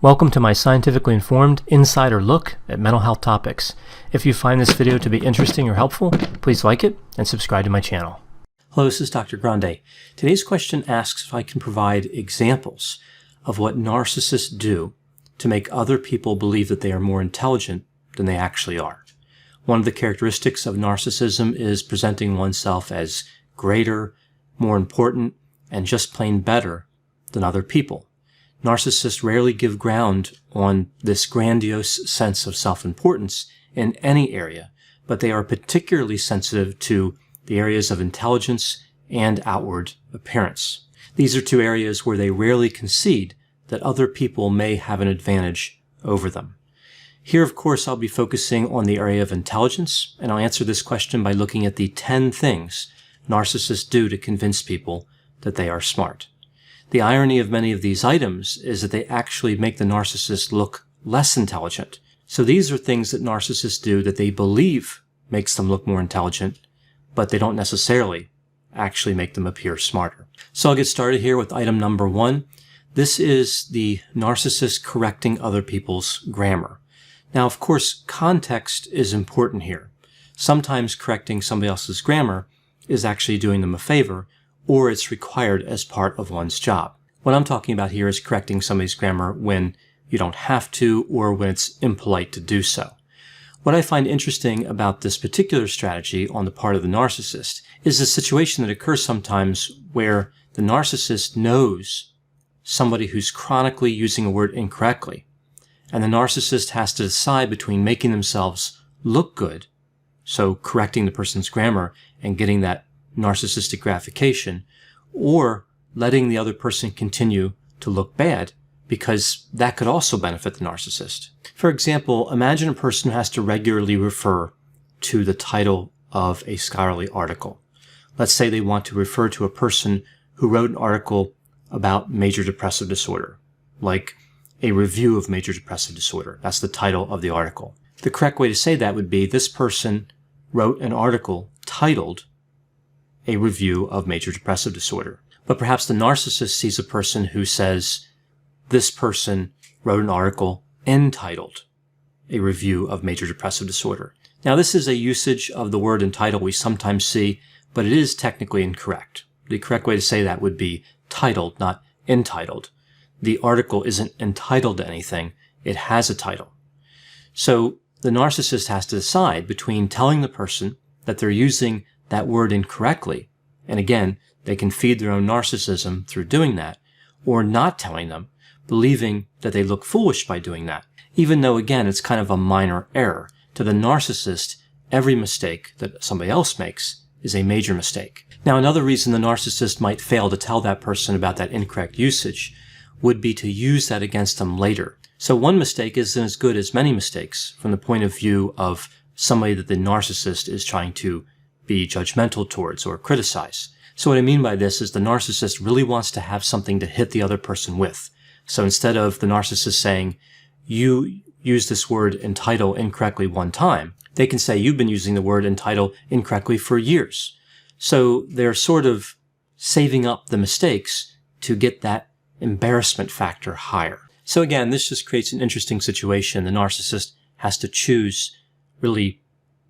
Welcome to my scientifically informed insider look at mental health topics. If you find this video to be interesting or helpful, please like it and subscribe to my channel. Hello, this is Dr. Grande. Today's question asks if I can provide examples of what narcissists do to make other people believe that they are more intelligent than they actually are. One of the characteristics of narcissism is presenting oneself as greater, more important, and just plain better than other people. Narcissists rarely give ground on this grandiose sense of self-importance in any area, but they are particularly sensitive to the areas of intelligence and outward appearance. These are two areas where they rarely concede that other people may have an advantage over them. Here, of course, I'll be focusing on the area of intelligence, and I'll answer this question by looking at the 10 things narcissists do to convince people that they are smart. The irony of many of these items is that they actually make the narcissist look less intelligent. So these are things that narcissists do that they believe makes them look more intelligent, but they don't necessarily actually make them appear smarter. So I'll get started here with item number 1. This is the narcissist correcting other people's grammar. Now, of course, context is important here. Sometimes correcting somebody else's grammar is actually doing them a favor, or it's required as part of one's job. What I'm talking about here is correcting somebody's grammar when you don't have to or when it's impolite to do so. What I find interesting about this particular strategy on the part of the narcissist is a situation that occurs sometimes where the narcissist knows somebody who's chronically using a word incorrectly, and the narcissist has to decide between making themselves look good, so correcting the person's grammar and getting that narcissistic gratification, or letting the other person continue to look bad, because that could also benefit the narcissist. For example, imagine a person who has to regularly refer to the title of a scholarly article. Let's say they want to refer to a person who wrote an article about major depressive disorder, like a review of major depressive disorder. That's the title of the article. The correct way to say that would be, this person wrote an article titled a review of major depressive disorder. But perhaps the narcissist sees a person who says, this person wrote an article entitled a review of major depressive disorder. Now, this is a usage of the word entitled we sometimes see, but it is technically incorrect. The correct way to say that would be titled, not entitled. The article isn't entitled to anything. It has a title. So the narcissist has to decide between telling the person that they're using that word incorrectly, and again, they can feed their own narcissism through doing that, or not telling them, believing that they look foolish by doing that, even though, again, it's kind of a minor error. To the narcissist, every mistake that somebody else makes is a major mistake. Now, another reason the narcissist might fail to tell that person about that incorrect usage would be to use that against them later. So one mistake isn't as good as many mistakes from the point of view of somebody that the narcissist is trying to be judgmental towards or criticize. So what I mean by this is the narcissist really wants to have something to hit the other person with. So instead of the narcissist saying, you use this word entitle incorrectly one time, they can say, you've been using the word entitle incorrectly for years. So they're sort of saving up the mistakes to get that embarrassment factor higher. So again, this just creates an interesting situation. The narcissist has to choose really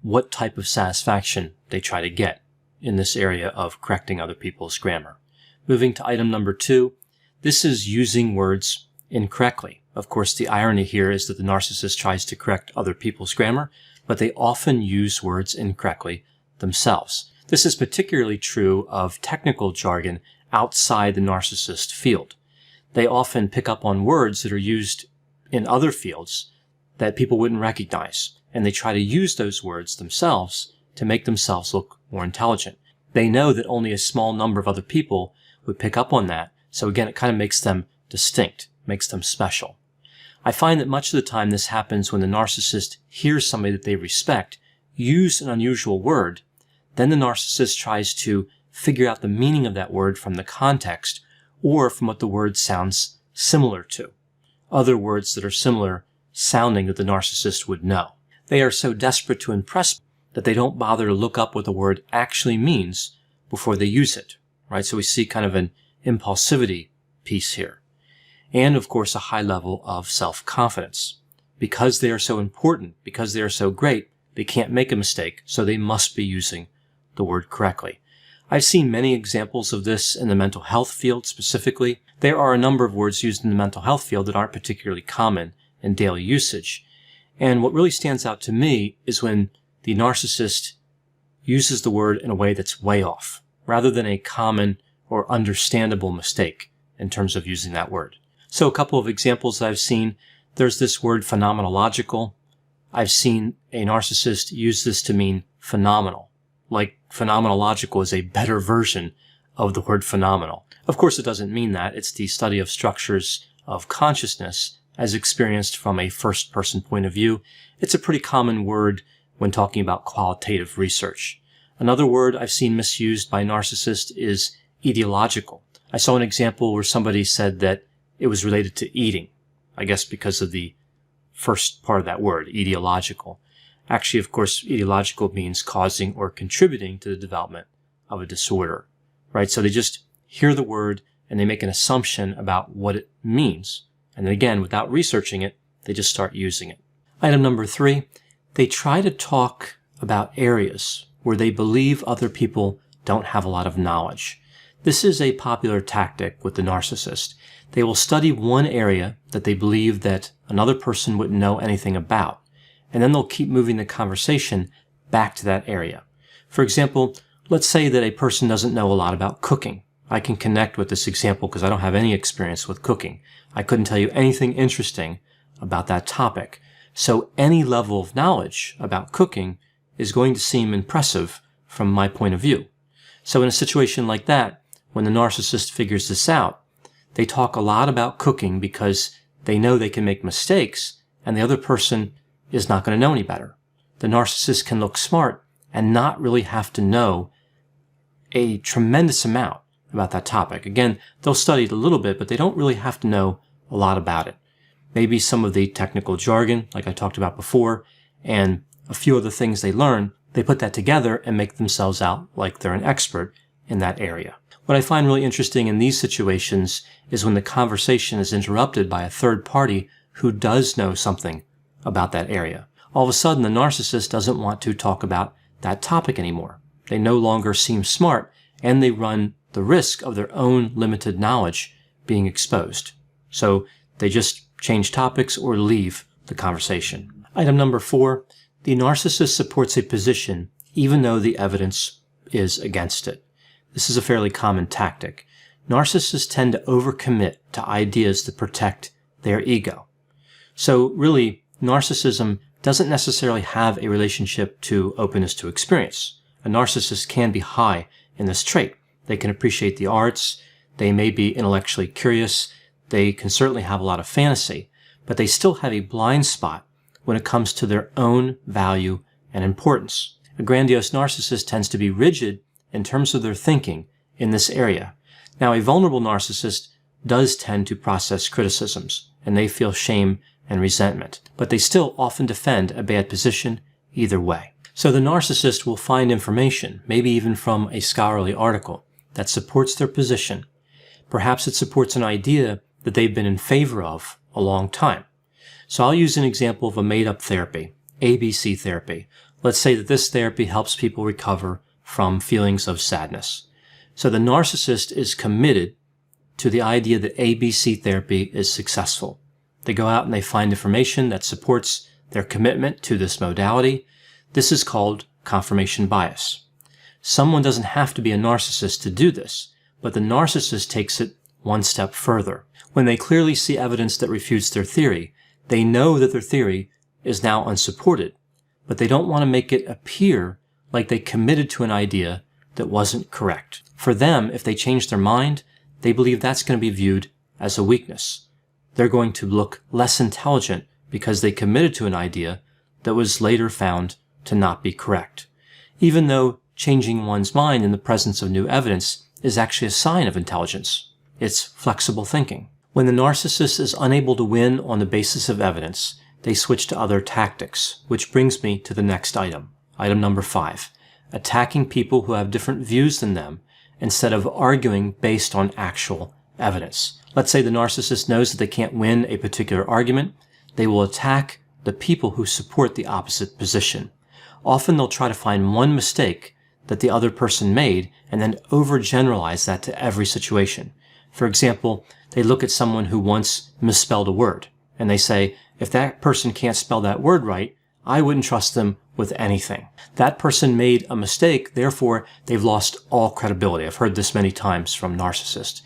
what type of satisfaction they try to get in this area of correcting other people's grammar. Moving to item number 2, this is using words incorrectly. Of course, the irony here is that the narcissist tries to correct other people's grammar, but they often use words incorrectly themselves. This is particularly true of technical jargon outside the narcissist field. They often pick up on words that are used in other fields that people wouldn't recognize, and they try to use those words themselves to make themselves look more intelligent. They know that only a small number of other people would pick up on that, so again, it kind of makes them distinct, makes them special. I find that much of the time this happens when the narcissist hears somebody that they respect use an unusual word, then the narcissist tries to figure out the meaning of that word from the context or from what the word sounds similar to, other words that are similar sounding that the narcissist would know. They are so desperate to impress that they don't bother to look up what the word actually means before they use it, right? So we see kind of an impulsivity piece here. and of course a high level of self-confidence. Because they are so important, because they are so great, they can't make a mistake, so they must be using the word correctly. I've seen many examples of this in the mental health field specifically. There are a number of words used in the mental health field that aren't particularly common in daily usage. And what really stands out to me is when the narcissist uses the word in a way that's way off, rather than a common or understandable mistake in terms of using that word. So a couple of examples that I've seen, there's this word phenomenological. I've seen a narcissist use this to mean phenomenal, like phenomenological is a better version of the word phenomenal. Of course, it doesn't mean that. It's the study of structures of consciousness as experienced from a first-person point of view. It's a pretty common word when talking about qualitative research. Another word I've seen misused by narcissists is ideological. I saw an example where somebody said that it was related to eating, I guess because of the first part of that word, ideological. Actually, of course, ideological means causing or contributing to the development of a disorder, right? So they just hear the word and they make an assumption about what it means. And then again, without researching it, they just start using it. Item number 3, they try to talk about areas where they believe other people don't have a lot of knowledge. This is a popular tactic with the narcissist. They will study one area that they believe that another person wouldn't know anything about, and then they'll keep moving the conversation back to that area. For example, let's say that a person doesn't know a lot about cooking. I can connect with this example because I don't have any experience with cooking. I couldn't tell you anything interesting about that topic. So any level of knowledge about cooking is going to seem impressive from my point of view. So in a situation like that, when the narcissist figures this out, they talk a lot about cooking because they know they can make mistakes and the other person is not going to know any better. The narcissist can look smart and not really have to know a tremendous amount about that topic. Again, they'll study it a little bit, but they don't really have to know a lot about it. Maybe some of the technical jargon, like I talked about before, and a few other things they learn, they put that together and make themselves out like they're an expert in that area. What I find really interesting in these situations is when the conversation is interrupted by a third party who does know something about that area. All of a sudden, the narcissist doesn't want to talk about that topic anymore. They no longer seem smart, and they run the risk of their own limited knowledge being exposed. So they just change topics or leave the conversation. Item number 4, the narcissist supports a position even though the evidence is against it. This is a fairly common tactic. Narcissists tend to overcommit to ideas to protect their ego. So really, narcissism doesn't necessarily have a relationship to openness to experience. A narcissist can be high in this trait. They can appreciate the arts, they may be intellectually curious, they can certainly have a lot of fantasy, but they still have a blind spot when it comes to their own value and importance. A grandiose narcissist tends to be rigid in terms of their thinking in this area. Now, a vulnerable narcissist does tend to process criticisms, and they feel shame and resentment, but they still often defend a bad position either way. So the narcissist will find information, maybe even from a scholarly article, that supports their position. Perhaps it supports an idea that they've been in favor of a long time. So I'll use an example of a made-up therapy, ABC therapy. Let's say that this therapy helps people recover from feelings of sadness. So the narcissist is committed to the idea that ABC therapy is successful. They go out and they find information that supports their commitment to this modality. This is called confirmation bias. Someone doesn't have to be a narcissist to do this, but the narcissist takes it one step further. When they clearly see evidence that refutes their theory, they know that their theory is now unsupported, but they don't want to make it appear like they committed to an idea that wasn't correct. For them, if they change their mind, they believe that's going to be viewed as a weakness. They're going to look less intelligent because they committed to an idea that was later found to not be correct, even though changing one's mind in the presence of new evidence is actually a sign of intelligence. It's flexible thinking. When the narcissist is unable to win on the basis of evidence, they switch to other tactics, which brings me to the next item. Item number 5, attacking people who have different views than them instead of arguing based on actual evidence. Let's say the narcissist knows that they can't win a particular argument. They will attack the people who support the opposite position. Often they'll try to find one mistake that the other person made and then overgeneralize that to every situation. For example, they look at someone who once misspelled a word and they say, if that person can't spell that word right, I wouldn't trust them with anything. That person made a mistake, therefore they've lost all credibility. I've heard this many times from narcissists.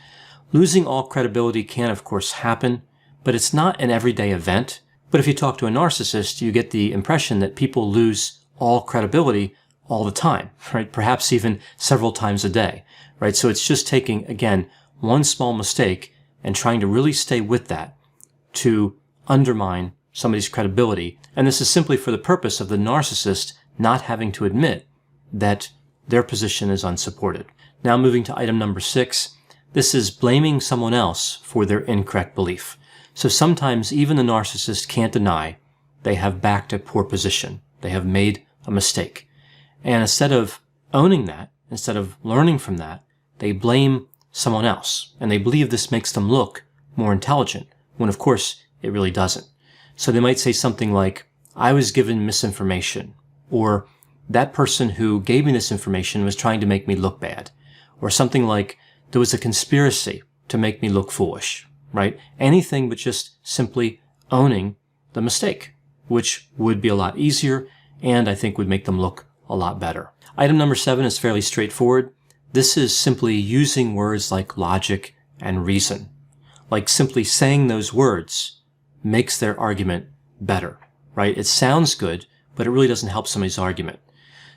Losing all credibility can, of course, happen, but it's not an everyday event. But if you talk to a narcissist, you get the impression that people lose all credibility all the time, right? Perhaps even several times a day, right? So it's just taking, again, one small mistake and trying to really stay with that to undermine somebody's credibility. And this is simply for the purpose of the narcissist not having to admit that their position is unsupported. Now moving to item number 6, this is blaming someone else for their incorrect belief. So sometimes even the narcissist can't deny they have backed a poor position. They have made a mistake. And instead of owning that, instead of learning from that, they blame someone else. And they believe this makes them look more intelligent, when of course it really doesn't. So they might say something like, I was given misinformation, or that person who gave me this information was trying to make me look bad, or something like, there was a conspiracy to make me look foolish, right? Anything but just simply owning the mistake, which would be a lot easier and I think would make them look a lot better. Item number 7 is fairly straightforward. This is simply using words like logic and reason. Like simply saying those words makes their argument better, right? It sounds good, but it really doesn't help somebody's argument.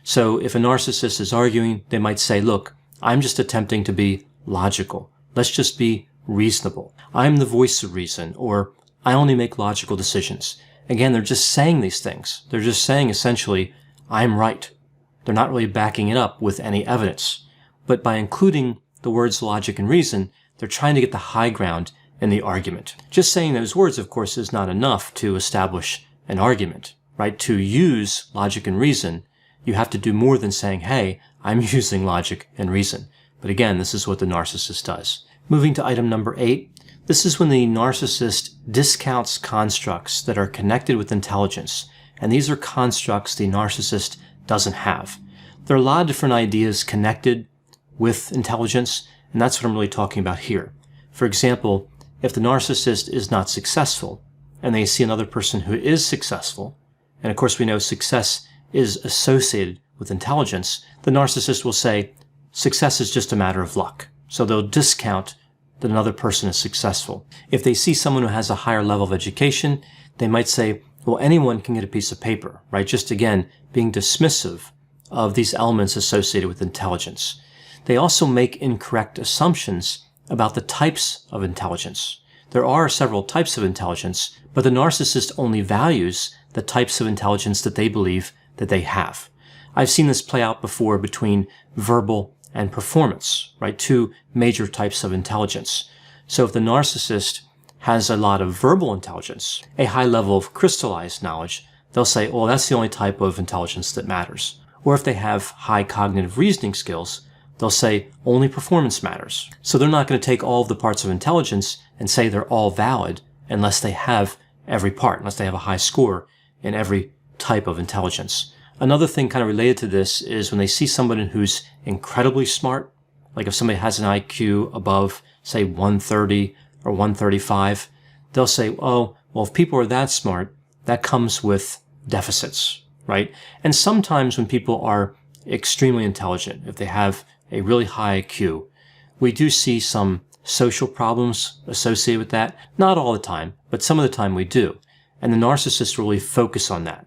So if a narcissist is arguing, they might say, look, I'm just attempting to be logical. Let's just be reasonable. I'm the voice of reason, or I only make logical decisions. Again, they're just saying these things. They're just saying essentially, I'm right. They're not really backing it up with any evidence. But by including the words logic and reason, they're trying to get the high ground in the argument. Just saying those words, of course, is not enough to establish an argument, right? To use logic and reason, you have to do more than saying, hey, I'm using logic and reason. But again, this is what the narcissist does. Moving to item number 8, this is when the narcissist discounts constructs that are connected with intelligence. And these are constructs the narcissist doesn't have. There are a lot of different ideas connected with intelligence, and that's what I'm really talking about here. For example, if the narcissist is not successful, and they see another person who is successful, and of course we know success is associated with intelligence, the narcissist will say, success is just a matter of luck. So they'll discount that another person is successful. If they see someone who has a higher level of education, they might say, well, anyone can get a piece of paper, right? Just again, being dismissive of these elements associated with intelligence. They also make incorrect assumptions about the types of intelligence. There are several types of intelligence, but the narcissist only values the types of intelligence that they believe that they have. I've seen this play out before between verbal and performance, right? Two major types of intelligence. So if the narcissist has a lot of verbal intelligence, a high level of crystallized knowledge, they'll say, well, that's the only type of intelligence that matters. Or if they have high cognitive reasoning skills, they'll say only performance matters. So they're not going to take all of the parts of intelligence and say they're all valid unless they have every part, unless they have a high score in every type of intelligence. Another thing kind of related to this is when they see someone who's incredibly smart, like if somebody has an IQ above, say, 130 or 135, they'll say, oh, well, if people are that smart, that comes with deficits, right? And sometimes when people are extremely intelligent, if they have a really high IQ, we do see some social problems associated with that. Not all the time, but some of the time we do. And the narcissists really focus on that.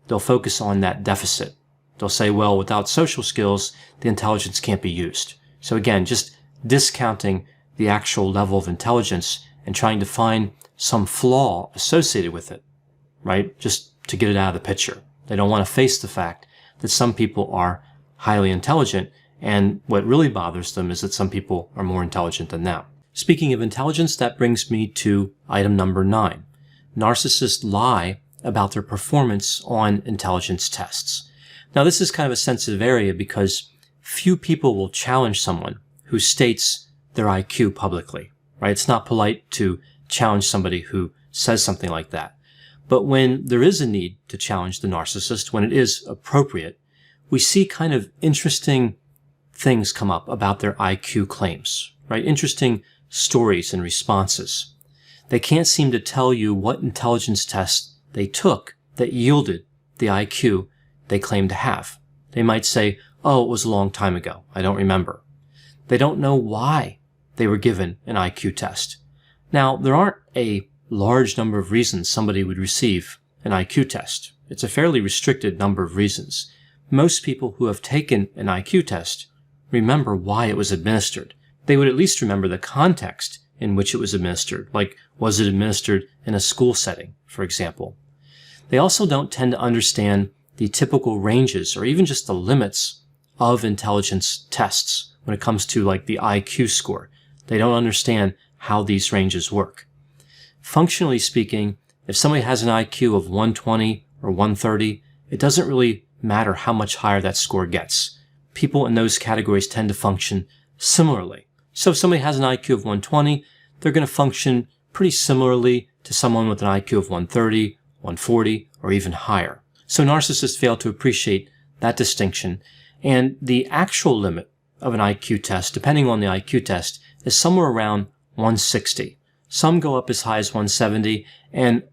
They'll focus on that deficit. They'll say, well, without social skills, the intelligence can't be used. So again, just discounting the actual level of intelligence and trying to find some flaw associated with it, right? Just to get it out of the picture. They don't want to face the fact that some people are highly intelligent, and what really bothers them is that some people are more intelligent than them. Speaking of intelligence, that brings me to item number 9. Narcissists lie about their performance on intelligence tests. Now, this is kind of a sensitive area because few people will challenge someone who states their IQ publicly, right? It's not polite to challenge somebody who says something like that. But when there is a need to challenge the narcissist, when it is appropriate, we see kind of interesting things come up about their IQ claims, right? Interesting stories and responses. They can't seem to tell you what intelligence test they took that yielded the IQ they claim to have. They might say, oh, it was a long time ago. I don't remember. They don't know why they were given an IQ test. Now, there aren't a large number of reasons somebody would receive an IQ test. It's a fairly restricted number of reasons. Most people who have taken an IQ test remember why it was administered. They would at least remember the context in which it was administered, like was it administered in a school setting, for example. They also don't tend to understand the typical ranges or even just the limits of intelligence tests when it comes to like the IQ score. They don't understand how these ranges work. Functionally speaking, if somebody has an IQ of 120 or 130, it doesn't really matter how much higher that score gets. People in those categories tend to function similarly. So if somebody has an IQ of 120, they're going to function pretty similarly to someone with an IQ of 130, 140, or even higher. So narcissists fail to appreciate that distinction, and the actual limit of an IQ test, depending on the IQ test, is somewhere around 160. Some go up as high as 170, and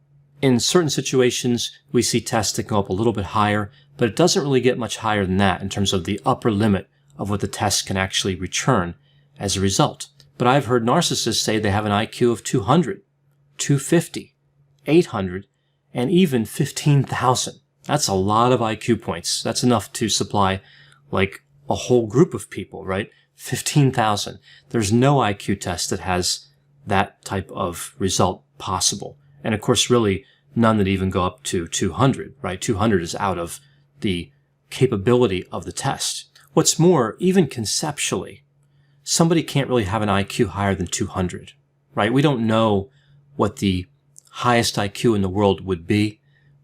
in certain situations, we see tests that go up a little bit higher, but it doesn't really get much higher than that in terms of the upper limit of what the test can actually return as a result. But I've heard narcissists say they have an IQ of 200, 250, 800, and even 15,000. That's a lot of IQ points. That's enough to supply like a whole group of people, right? 15,000. There's no IQ test that has that type of result possible. And of course, really none that even go up to 200, right? 200 is out of the capability of the test. What's more, even conceptually, somebody can't really have an IQ higher than 200, right? We don't know what the highest IQ in the world would be,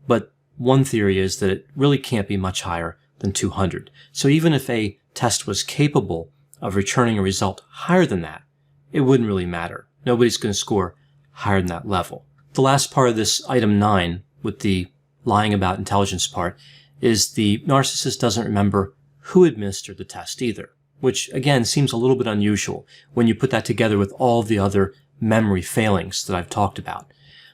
but one theory is that it really can't be much higher than 200. So even if a test was capable of returning a result higher than that, it wouldn't really matter. Nobody's going to score higher than that level. The last part of this item 9 with the lying about intelligence part is the narcissist doesn't remember who administered the test either, which again seems a little bit unusual when you put that together with all the other memory failings that I've talked about.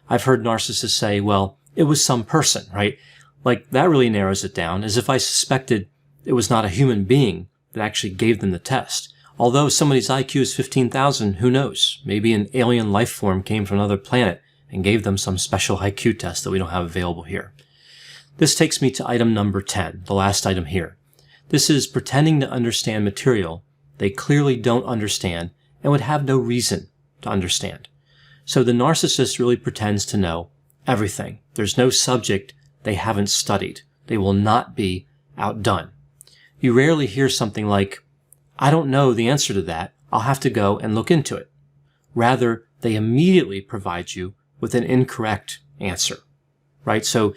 I've heard narcissists say, well, it was some person, right? Like that really narrows it down, as if I suspected it was not a human being that actually gave them the test. Although somebody's IQ is 15,000, who knows? Maybe an alien life form came from another planet and gave them some special IQ test that we don't have available here. This takes me to item number 10, the last item here. This is pretending to understand material they clearly don't understand and would have no reason to understand. So the narcissist really pretends to know everything. There's no subject they haven't studied. They will not be outdone. You rarely hear something like, I don't know the answer to that. I'll have to go and look into it. Rather, they immediately provide you with an incorrect answer, right? So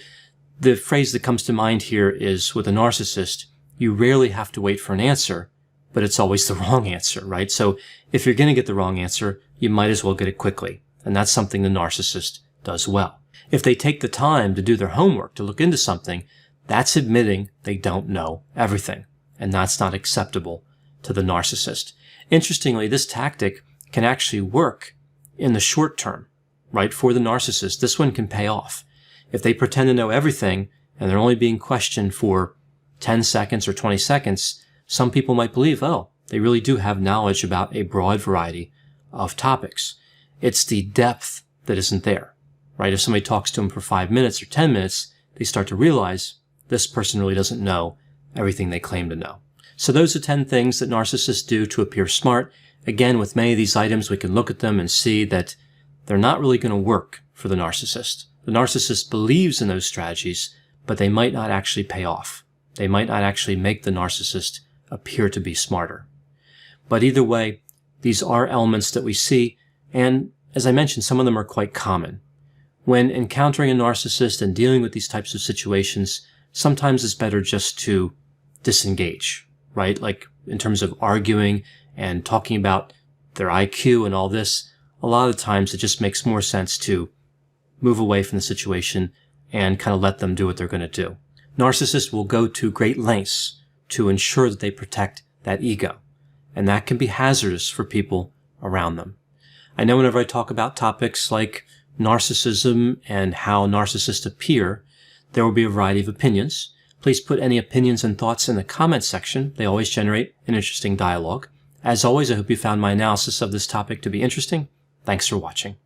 the phrase that comes to mind here is with a narcissist, you rarely have to wait for an answer, but it's always the wrong answer, right? So if you're going to get the wrong answer, you might as well get it quickly. And that's something the narcissist does well. If they take the time to do their homework, to look into something, that's admitting they don't know everything. And that's not acceptable to the narcissist. Interestingly, this tactic can actually work in the short term, right? For the narcissist, this one can pay off. If they pretend to know everything and they're only being questioned for 10 seconds or 20 seconds, some people might believe, oh, they really do have knowledge about a broad variety of topics. It's the depth that isn't there, right? If somebody talks to them for 5 minutes or 10 minutes, they start to realize this person really doesn't know everything they claim to know. So those are 10 things that narcissists do to appear smart. Again, with many of these items, we can look at them and see that they're not really going to work for the narcissist. The narcissist believes in those strategies, but they might not actually pay off. They might not actually make the narcissist appear to be smarter. But either way, these are elements that we see, and as I mentioned, some of them are quite common. When encountering a narcissist and dealing with these types of situations, sometimes it's better just to disengage, right? Like in terms of arguing and talking about their IQ and all this, a a lot of times it just makes more sense to move away from the situation and kind of let them do what they're going to do. Narcissists will go to great lengths to ensure that they protect that ego, and that can be hazardous for people around them. I know whenever I talk about topics like narcissism and how narcissists appear, there will be a variety of opinions. Please put any opinions and thoughts in the comments section. They always generate an interesting dialogue. As always, I hope you found my analysis of this topic to be interesting. Thanks for watching.